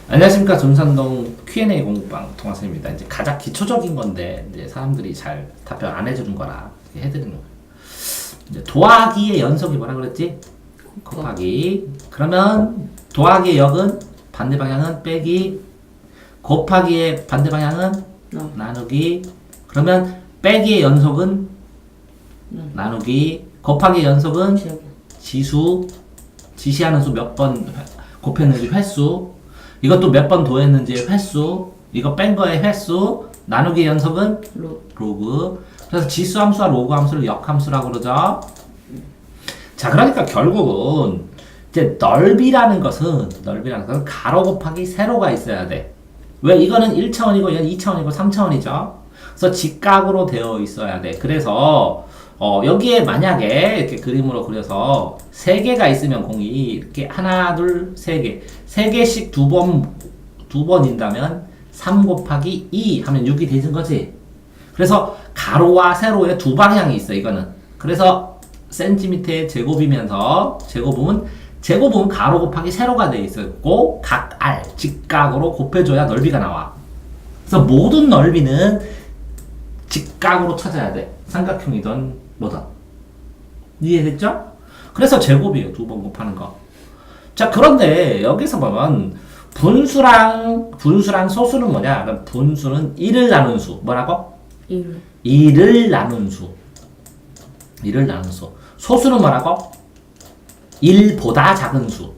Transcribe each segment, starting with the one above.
안녕하십니까. 전산동 Q&A 공부방 동학생입니다. 이제 가장 기초적인 건데 이제 사람들이 잘 답변 안 해주는 거라 이렇게 해드리는 거예요. 이제 더하기의 연속이 뭐라 그랬지? 곱하기. 그러면 더하기의 역은 반대 방향은 빼기, 곱하기의 반대 방향은 나누기. 그러면 빼기의 연속은 나누기, 곱하기의 연속은 지수, 지시하는 수 몇 번 곱했는지 횟수, 이것도 몇 번 더했는지 횟수, 이거 뺀 거의 횟수, 나누기의 연속은 로그. 그래서 지수 함수와 로그 함수를 역함수라고 그러죠. 자, 그러니까 결국은 이제 넓이라는 것은 가로 곱하기 세로가 있어야 돼. 왜? 이거는 1차원이고 이건 2차원이고 3차원이죠. 그래서 직각으로 되어 있어야 돼. 그래서 여기에 만약에 이렇게 그림으로 그려서 3개가 있으면 공이 이렇게 하나, 둘, 3개. 3개씩 두 번인다면 3 곱하기 2 하면 6이 되는 거지. 그래서 가로와 세로에 두 방향이 있어, 이거는. 그래서 센티미터의 제곱이면서 제곱은 가로 곱하기 세로가 돼 있었고, 각 R, 직각으로 곱해줘야 넓이가 나와. 그래서 모든 넓이는 직각으로 찾아야 돼. 삼각형이든 뭐든. 이해됐죠? 그래서 제곱이에요. 두 번 곱하는 거. 자, 그런데 여기서 보면 분수랑 소수는 뭐냐? 그럼 분수는 1을 나눈 수. 뭐라고? 1을 나눈 수. 1을 나눈 수. 소수는 뭐라고? 1보다 작은 수.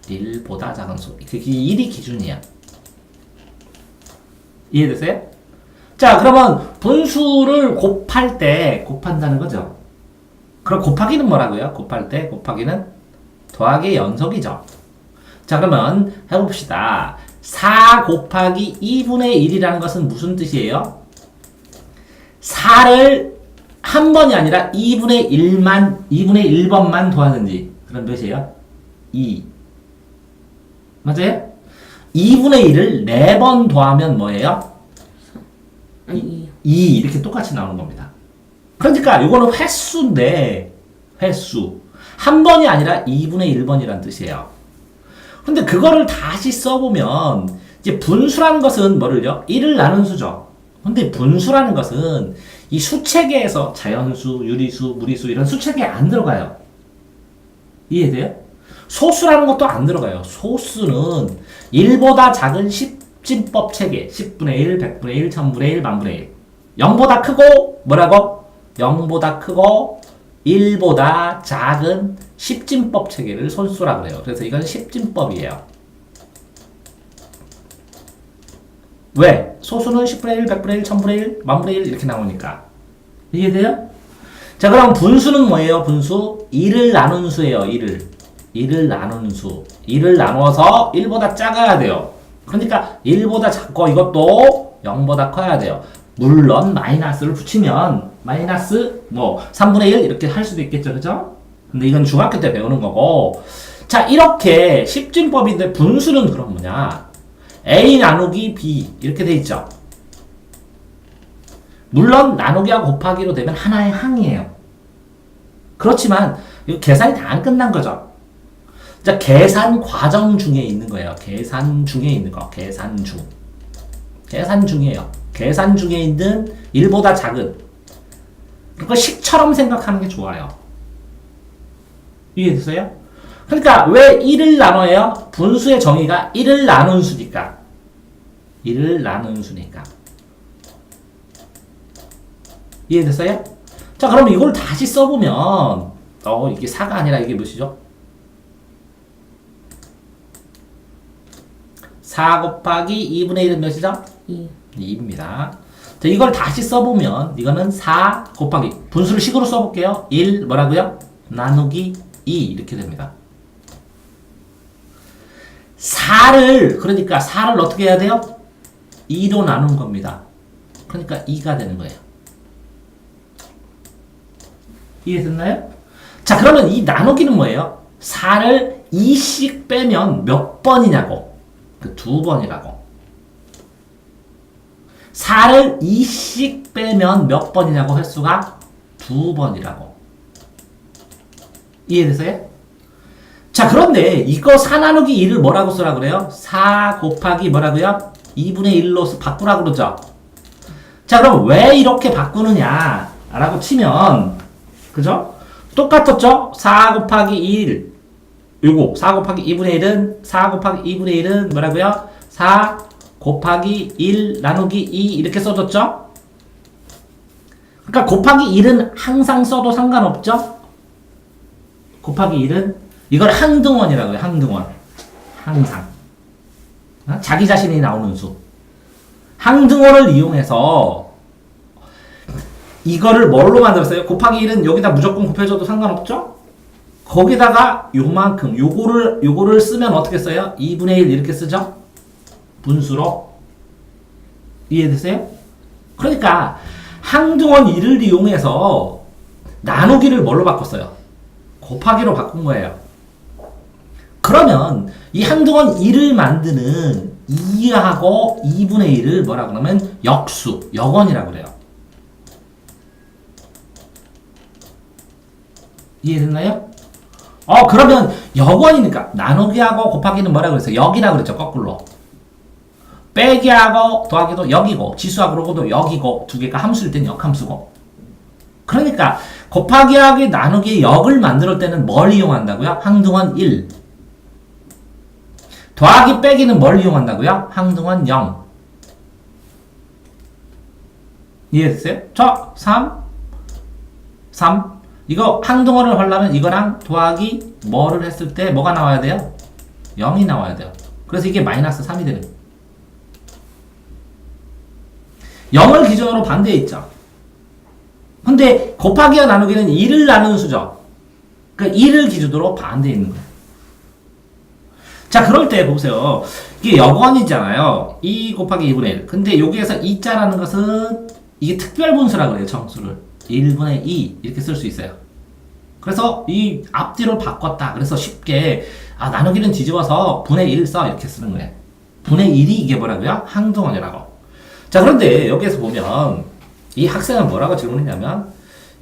1보다 작은 수. 그게 1이 기준이야. 이해됐어요? 자, 그러면 분수를 곱한다는 거죠. 그럼 곱하기는 뭐라고요? 곱하기는 더하기의 연속이죠. 자, 그러면 해봅시다. 4 곱하기 2분의 1이라는 것은 무슨 뜻이에요? 4를 한 번이 아니라 2분의 1번만 더하는지. 그럼 몇이에요? 2. 맞아요? 2분의 1을 4번 더하면 뭐예요? 2. 이렇게 똑같이 나오는 겁니다. 그러니까 이거는 횟수인데, 횟수. 한 번이 아니라 2분의 1번이란 뜻이에요. 근데 그거를 다시 써보면, 이제 분수라는 것은 뭐를요? 1을 나눈 수죠. 근데 분수라는 것은 이 수체계에서 자연수, 유리수, 무리수 이런 수체계에 안 들어가요. 이해돼요? 소수라는 것도 안 들어가요. 소수는 1보다 작은 10진법 체계. 10분의 1, 100분의 1, 1000분의 1, 만분의 1. 0보다 크고, 뭐라고? 0보다 크고, 1보다 작은 10진법 체계를 소수라고 해요. 그래서 이건 10진법이에요. 왜? 소수는 10분의 1, 100분의 1, 1000분의 1, 만분의 1 이렇게 나오니까. 이해돼요? 자, 그럼 분수는 뭐예요? 분수? 1을 나눈 수예요. 1을 나눈 수. 1을 나누어서 1보다 작아야 돼요. 그러니까 1보다 작고 이것도 0보다 커야 돼요. 물론 마이너스를 붙이면 마이너스 3분의 1 이렇게 할 수도 있겠죠. 그죠? 근데 이건 중학교 때 배우는 거고. 자, 이렇게 10진법인데 분수는 그럼 뭐냐? A 나누기 B 이렇게 돼 있죠. 물론 나누기와 곱하기로 되면 하나의 항이에요. 그렇지만 이거 계산이 다 안 끝난 거죠. 자, 계산 과정 중에 있는 거예요. 계산 중에 있는 거. 계산 중이에요. 계산 중에 있는 1보다 작은. 그거 식처럼 생각하는 게 좋아요. 이해됐어요? 그러니까 왜 1을 나눠요? 분수의 정의가 1을 나눈 수니까. 1을 나눈 수니까. 이해됐어요? 자, 그럼 이걸 다시 써보면 이게 4가 아니라 이게 몇이죠? 4 곱하기 2분의 1은 몇이죠? 2입니다. 자, 이걸 다시 써보면 이거는 4 곱하기 분수를 식으로 써볼게요. 1 뭐라고요? 나누기 2 이렇게 됩니다. 4를 어떻게 해야 돼요? 2로 나눈 겁니다. 그러니까 2가 되는 거예요. 이해됐나요? 자, 그러면 이 나누기는 뭐예요? 4를 2씩 빼면 몇 번이냐고. 그 2번이라고. 4를 2씩 빼면 몇 번이냐고. 횟수가 2번이라고. 이해되세요? 자, 그런데 이거 4 나누기 2를 뭐라고 쓰라 그래요? 4 곱하기 뭐라고요? 2분의 1로 바꾸라고 그러죠. 자, 그럼 왜 이렇게 바꾸느냐 라고 치면, 그죠? 똑같았죠? 4 곱하기 1 요거 4 곱하기 2분의 1은 4 곱하기 2분의 1은 뭐라고요? 4 곱하기 1 나누기 2 이렇게 써줬죠? 그러니까 곱하기 1은 항상 써도 상관없죠? 곱하기 1은 이걸 항등원이라고 해요. 항등원. 항상. 자기 자신이 나오는 수. 항등원을 이용해서 이거를 뭘로 만들었어요? 곱하기 1은 여기다 무조건 곱해줘도 상관없죠? 거기다가 요만큼 요거를 쓰면 어떻게 써요? 2분의 1 이렇게 쓰죠? 분수로. 이해되세요? 그러니까 항등원 1을 이용해서 나누기를 뭘로 바꿨어요? 곱하기로 바꾼 거예요. 그러면 이 항등원 1을 만드는 2하고 2분의 1을 뭐라고 하면 역수, 역원이라고 그래요. 이해됐나요? 그러면 역원이니까 나누기하고 곱하기는 뭐라고 그랬어요? 역이라고 그랬죠, 거꾸로. 빼기하고 더하기도 역이고 지수하고도 역이고 두 개가 함수일 땐 역함수고. 그러니까 곱하기하기 나누기 역을 만들 때는 뭘 이용한다고요? 항등원 1. 더하기 빼기는 뭘 이용한다고요? 항등원 0. 이해됐어요? 저 3 이거 항등원을 하려면 이거랑 더하기 뭐를 했을 때 뭐가 나와야 돼요? 0이 나와야 돼요. 그래서 이게 마이너스 3이 되는 거예요. 0을 기준으로 반대에 있죠. 근데 곱하기와 나누기는 1을 나누는 수죠. 그러니까 1을 기준으로 반대에 있는 거예요. 자, 그럴 때 보세요. 이게 역원이잖아요. 2 곱하기 2분의 1. 근데 여기에서 2자라는 것은 이게 특별분수라고 그래요. 정수를. 1분의 2 이렇게 쓸 수 있어요. 그래서 이 앞뒤를 바꿨다. 그래서 쉽게 나누기는 뒤집어서 분의 1 써 이렇게 쓰는 거예요. 분의 1이 이게 뭐라고요? 항등원이라고. 자, 그런데 여기에서 보면 이 학생은 뭐라고 질문했냐면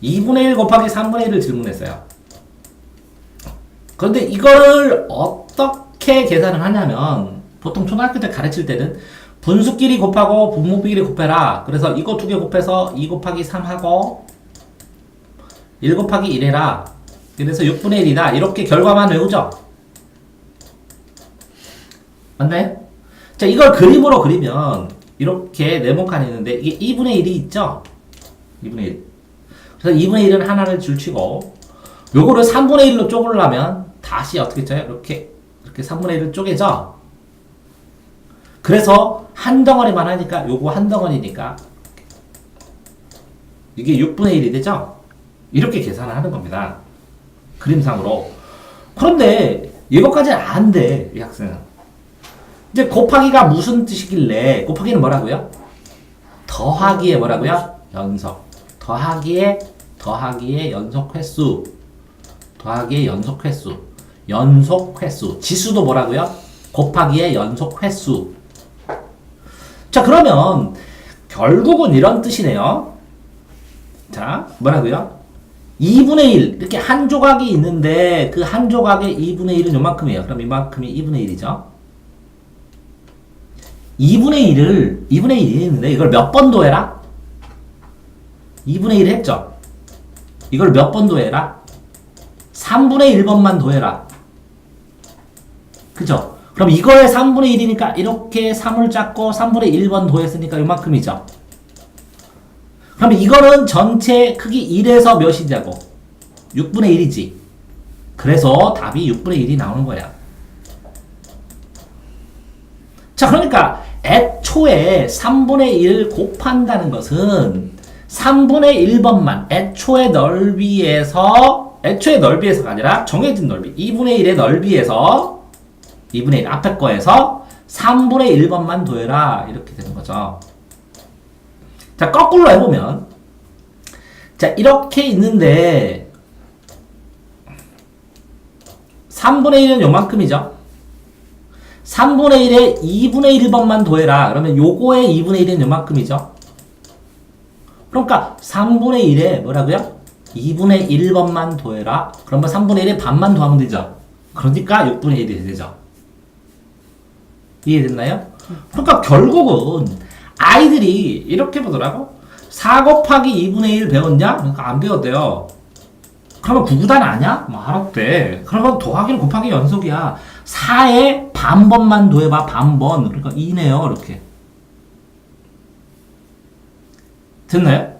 2분의 1 곱하기 3분의 1을 질문했어요. 그런데 이거를 어떻게 계산을 하냐면 보통 초등학교 때 가르칠 때는 분수끼리 곱하고 분모끼리 곱해라. 그래서 이거 두 개 곱해서 2 곱하기 3하고 1 곱하기 1 해라. 그래서 6분의 1이다. 이렇게 결과만 외우죠. 맞나요? 자, 이걸 그림으로 그리면 이렇게 네모칸이 있는데 이게 2분의 1이 있죠? 2분의 1. 그래서 2분의 1은 하나를 줄치고 요거를 3분의 1로 쪼개려면 다시 어떻게 짜요? 이렇게 3분의 1을 쪼개죠? 그래서 한 덩어리만 하니까 요거 한 덩어리니까 이게 6분의 1이 되죠? 이렇게 계산을 하는 겁니다. 그림상으로. 그런데 이것까지는 안 돼, 이 학생은. 이제 곱하기가 무슨 뜻이길래 곱하기는 뭐라고요? 더하기의 뭐라고요? 연속. 더하기의 연속 횟수. 더하기의 연속 횟수. 연속 횟수. 지수도 뭐라고요? 곱하기의 연속 횟수. 자, 그러면 결국은 이런 뜻이네요. 자, 뭐라고요? 2분의 1 이렇게 한 조각이 있는데 그 한 조각의 2분의 1은 요만큼이에요. 그럼 이만큼이 2분의 1이죠. 2분의 1이 있는데 이걸 몇 번 더해라? 2분의 1 했죠? 이걸 몇 번 더해라? 3분의 1번만 더해라. 그죠? 그럼 이거의 3분의 1이니까 이렇게 3을 짰고 3분의 1번 더했으니까 요만큼이죠. 그럼 이거는 전체 크기 1에서 몇이냐고? 6분의 1이지. 그래서 답이 6분의 1이 나오는 거야. 자, 그러니까 애초에 3분의 1 곱한다는 것은 3분의 1번만 애초의 넓이에서가 아니라 정해진 넓이 2분의 1의 넓이에서 2분의 1 앞에 거에서 3분의 1번만 더해라 이렇게 되는 거죠. 자, 거꾸로 해보면 자, 이렇게 있는데 3분의 1은 요만큼이죠. 3분의 1에 2분의 1번만 더해라. 그러면 요거의 2분의 1은 요만큼이죠. 그러니까 3분의 1에 뭐라고요? 2분의 1번만 더해라. 그러면 3분의 1에 반만 더하면 되죠. 그러니까 6분의 1이 되죠. 이해됐나요? 그러니까 결국은 아이들이 이렇게 보더라고. 4 곱하기 2분의 1 배웠냐? 그러니까 안 배웠대요. 그러면 구구단 아냐? 뭐 알았대. 그러면 더하기는 곱하기 연속이야. 4에 반번만 더해봐. 반번. 그러니까 2네요. 이렇게. 됐나요?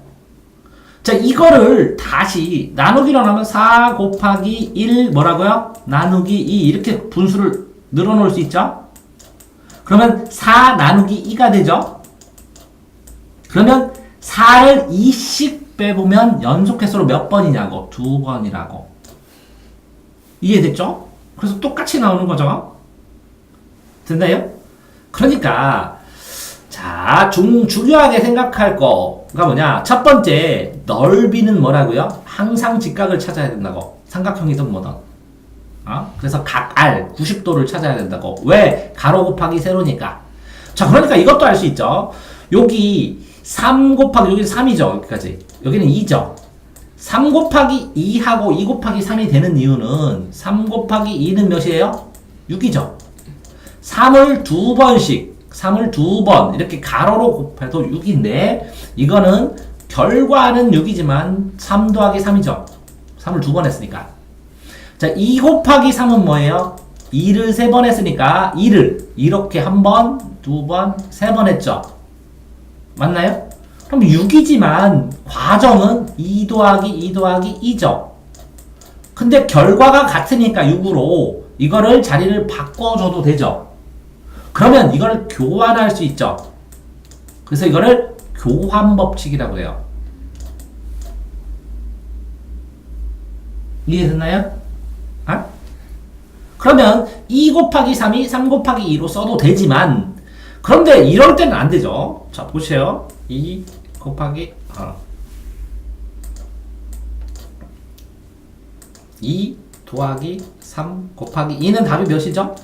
자, 이거를 다시 나누기로 하면 4 곱하기 1 뭐라고요? 나누기 2 이렇게 분수를 늘어놓을 수 있죠? 그러면 4 나누기 2가 되죠? 그러면 4를 2씩 빼보면 연속횟수로 몇 번이냐고? 2번이라고. 이해됐죠? 그래서 똑같이 나오는 거죠? 됐나요? 그러니까 자, 중요하게 생각할 거가 뭐냐? 첫 번째, 넓이는 뭐라고요? 항상 직각을 찾아야 된다고. 삼각형이든 뭐든. 그래서 각 R 90도를 찾아야 된다고. 왜? 가로 곱하기 세로니까. 자, 그러니까 이것도 알 수 있죠. 여기 3 곱하기 여기 3이죠. 여기까지. 여기는 2죠. 3 곱하기 2하고 2 곱하기 3이 되는 이유는 3 곱하기 2는 몇이에요? 6이죠. 3을 두 번 이렇게 가로로 곱해도 6인데 이거는 결과는 6이지만 3 더하기 3이죠. 3을 두 번 했으니까. 자, 2 곱하기 3은 뭐예요? 2를 3번 했으니까 2를 이렇게 한 번, 두 번, 3번 했죠. 맞나요? 그럼 6이지만 과정은 2 더하기 2 더하기 2죠. 근데 결과가 같으니까 6으로 이거를 자리를 바꿔줘도 되죠. 그러면 이걸 교환할 수 있죠. 그래서 이거를 교환법칙이라고 해요. 이해됐나요? 그러면 2 곱하기 3이 3 곱하기 2로 써도 되지만 그런데 이럴 때는 안 되죠. 자, 보세요. 2 곱하기 2 더하기 3 곱하기 2는 답이 몇이죠?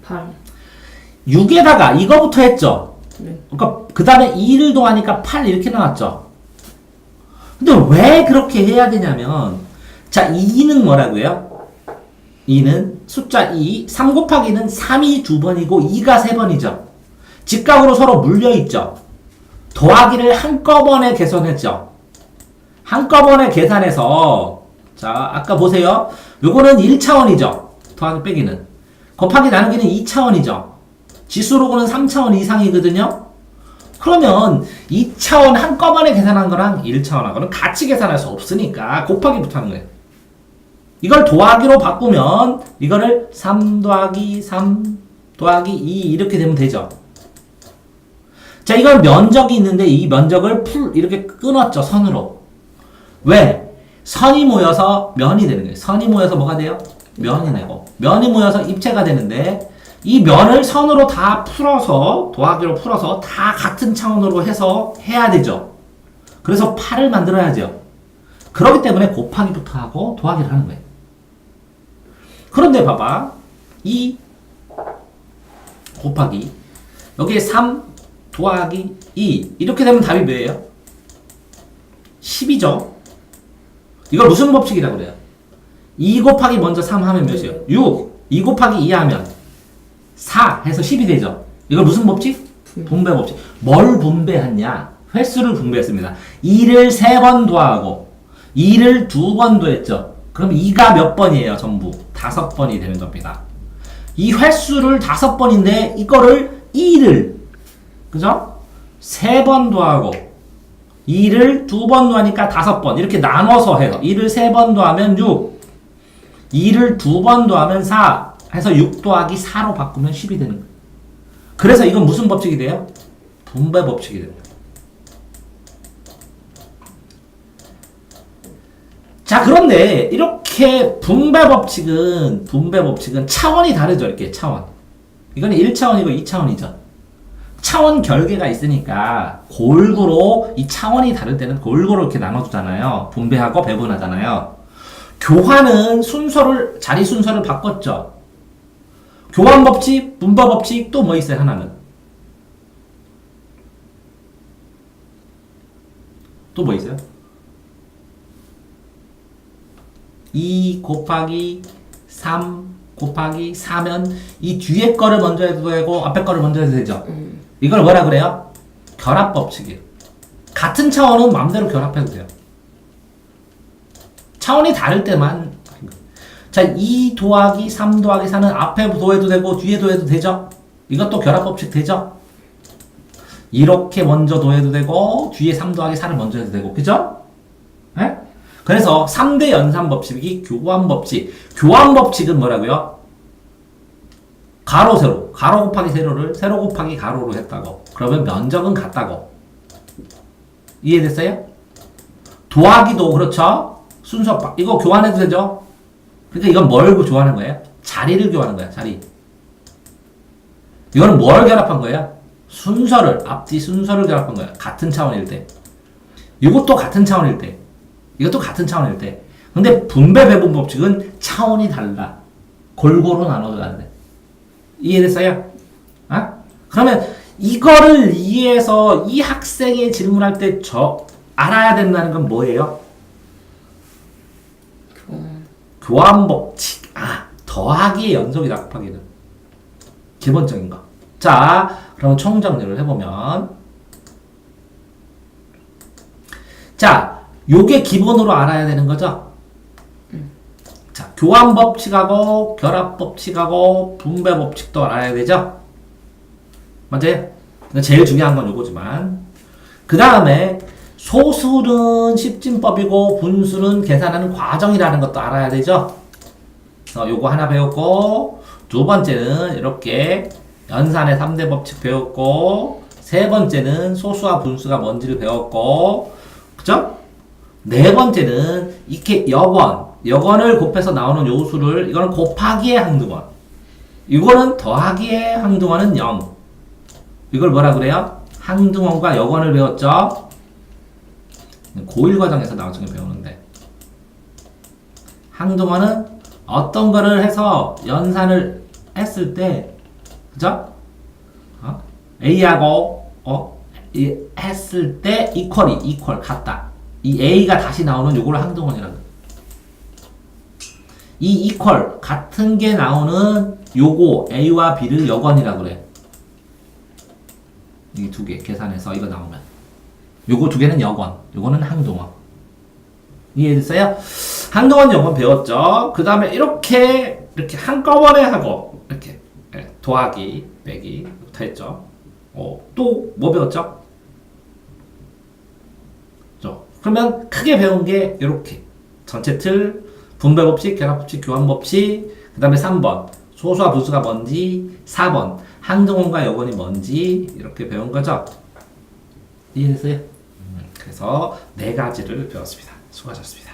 8. 6에다가 이거부터 했죠. 네. 그러니까 그 다음에 2를 더하니까 8 이렇게 나왔죠. 근데 왜 그렇게 해야 되냐면 자, 2는 뭐라고요? 2는 숫자 2, 3 곱하기는 3이 2번이고 2가 3번이죠. 직각으로 서로 물려있죠. 더하기를 한꺼번에 계산했죠. 한꺼번에 계산해서 자, 아까 보세요. 요거는 1차원이죠. 더하기 빼기는. 곱하기 나누기는 2차원이죠. 지수로고는 3차원 이상이거든요. 그러면 2차원 한꺼번에 계산한 거랑 1차원하고는 같이 계산할 수 없으니까 곱하기부터 하는 거예요. 이걸 더하기로 바꾸면 이거를 3 더하기 3 더하기 2 이렇게 되면 되죠. 자, 이건 면적이 있는데 이 면적을 이렇게 끊었죠. 선으로. 왜? 선이 모여서 면이 되는 거예요. 선이 모여서 뭐가 돼요? 면이 되고. 면이 모여서 입체가 되는데 이 면을 선으로 다 풀어서 더하기로 풀어서 다 같은 차원으로 해서 해야 되죠. 그래서 8을 만들어야죠. 그렇기 때문에 곱하기부터 하고 더하기를 하는 거예요. 그런데 봐봐. 2 곱하기 여기에 3 더하기 2 이렇게 되면 답이 뭐예요? 10이죠. 이걸 무슨 법칙이라고 그래요? 2 곱하기 먼저 3 하면 몇이에요? 6. 2 곱하기 2 하면 4 해서 10이 되죠. 이걸 무슨 법칙? 분배 법칙. 뭘 분배했냐? 횟수를 분배했습니다. 2를 3번 더하고 2를 2번 더했죠. 그럼 2가 몇 번이에요? 전부 5번이 되는 겁니다. 이 횟수를 5번인데 이거를 2를 그죠? 3번 더하고 2를 2번 더하니까 5번 이렇게 나눠서 해서 2를 3번 더하면 6 2를 2번 더하면 4 해서 6 더하기 4로 바꾸면 10이 되는 거예요. 그래서 이건 무슨 법칙이 돼요? 분배 법칙이 돼요. 자, 그런데 이렇게 분배 법칙은 차원이 다르죠. 이렇게 차원. 이거는 1차원이고 2차원이죠. 차원 결계가 있으니까 골고루 이 차원이 다를 때는 골고루 이렇게 나눠주잖아요. 분배하고 배분하잖아요. 교환은 자리 순서를 바꿨죠. 교환 법칙, 분배 법칙 또 뭐 있어요? 하나는 또 뭐 있어요? 2 곱하기 3 곱하기 4면 이 뒤에 거를 먼저 해도 되고 앞에 거를 먼저 해도 되죠. 이걸 뭐라 그래요? 결합법칙이에요. 같은 차원은 마음대로 결합해도 돼요. 차원이 다를 때만. 자, 2 더하기 3 더하기 4는 앞에 더해도 되고 뒤에 더해도 되죠? 이것도 결합법칙 되죠? 이렇게 먼저 더해도 되고 뒤에 3 더하기 4를 먼저 해도 되고, 그죠? 네? 그래서 3대 연산법칙이 교환법칙. 교환법칙은 뭐라고요? 가로 세로, 가로 곱하기 세로를 세로 곱하기 가로로 했다고. 그러면 면적은 같다고. 이해됐어요? 더하기도 그렇죠? 순서 이거 교환해도 되죠? 그러니까 이건 뭘 교환한 거예요? 자리를 교환한 거야. 자리. 이거는 뭘 결합한 거예요? 순서를, 앞뒤 순서를 결합한 거야. 같은 차원일 때. 이것도 같은 차원일 때. 이것도 같은 차원일 때. 근데 분배 배분 법칙은 차원이 달라. 골고루 나눠서 가는데. 이해됐어요? 아? 그러면 이거를 이해해서 이 학생이 질문할 때 알아야 된다는 건 뭐예요? 교환 법칙. 아, 더하기의 연속이다, 곱하기는. 기본적인 거. 자, 그럼 총정리를 해보면. 자, 요게 기본으로 알아야 되는 거죠? 자, 교환 법칙하고 결합 법칙하고 분배 법칙도 알아야 되죠? 맞아요? 제일 중요한 건 요거지만. 그 다음에 소수는 십진법이고 분수는 계산하는 과정이라는 것도 알아야 되죠? 요거 하나 배웠고, 두 번째는 이렇게 연산의 3대 법칙 배웠고, 세 번째는 소수와 분수가 뭔지를 배웠고, 그죠? 네 번째는 이렇게 여건을 곱해서 나오는 요수를, 이거는 곱하기의 항등원, 이거는 더하기의 항등원은 0. 이걸 뭐라 그래요? 항등원과 여건을 배웠죠? 고1 과정에서 나중에 배우는데, 항등원은 어떤 거를 해서 연산을 했을 때, 그죠? A하고, 했을 때, 이퀄, 같다. 이 A가 다시 나오는 요거를 항등원이라고. 이 이퀄, 같은 게 나오는 요거, A와 B를 여건이라고 그래. 이 두 개 계산해서 이거 나오면. 요거 두 개는 여건, 요거는 항등원. 이해됐어요? 항등원 여건 배웠죠? 그 다음에 이렇게 한꺼번에 하고, 이렇게, 더하기, 빼기, 다 했죠? 또 뭐 배웠죠? 그러면 크게 배운 게 이렇게. 전체 틀, 분배법칙, 결합법칙, 교환법칙, 그 다음에 3번, 소수와 분수가 뭔지, 4번, 항등원과 여건이 뭔지, 이렇게 배운 거죠? 이해됐어요? 그래서 4가지를 배웠습니다. 수고하셨습니다.